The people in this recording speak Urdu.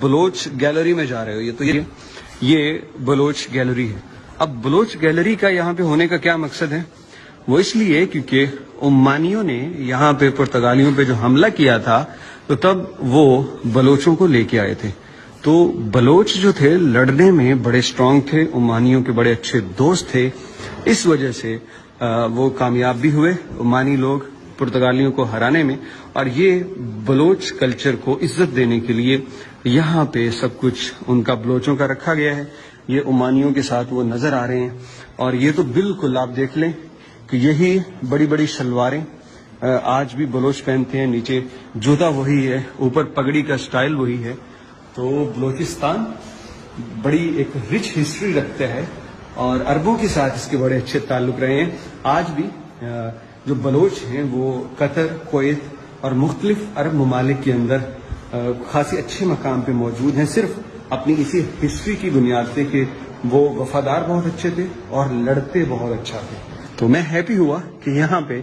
بلوچ گیلری میں جا رہے ہو. یہ بلوچ گیلری ہے. اب بلوچ گیلری کا یہاں پہ ہونے کا کیا مقصد ہے؟ وہ اس لیے کیونکہ عمانیوں نے یہاں پہ پرتگالیوں پہ جو حملہ کیا تھا تو تب وہ بلوچوں کو لے کے آئے تھے. تو بلوچ جو تھے لڑنے میں بڑے سٹرونگ تھے، عمانیوں کے بڑے اچھے دوست تھے. اس وجہ سے وہ کامیاب بھی ہوئے عمانی لوگ پرتگالیوں کو ہرانے میں. اور یہ بلوچ کلچر کو عزت دینے کے لیے یہاں پہ سب کچھ ان کا بلوچوں کا رکھا گیا ہے. یہ عمانیوں کے ساتھ وہ نظر آ رہے ہیں. اور یہ تو بالکل آپ دیکھ لیں کہ یہی بڑی بڑی شلواریں آج بھی بلوچ پہنتے ہیں. نیچے جوتا وہی ہے، اوپر پگڑی کا سٹائل وہی ہے. تو بلوچستان بڑی ایک رچ ہسٹری رکھتا ہے اور عربوں کے ساتھ اس کے بڑے اچھے تعلق رہے ہیں. آج بھی جو بلوچ ہیں وہ قطر، کویت اور مختلف عرب ممالک کے اندر خاصی اچھے مقام پہ موجود ہیں، صرف اپنی اسی ہسٹری کی بنیاد پہ کہ وہ وفادار بہت اچھے تھے اور لڑتے بہت اچھا تھے. تو میں ہیپی ہوا کہ یہاں پہ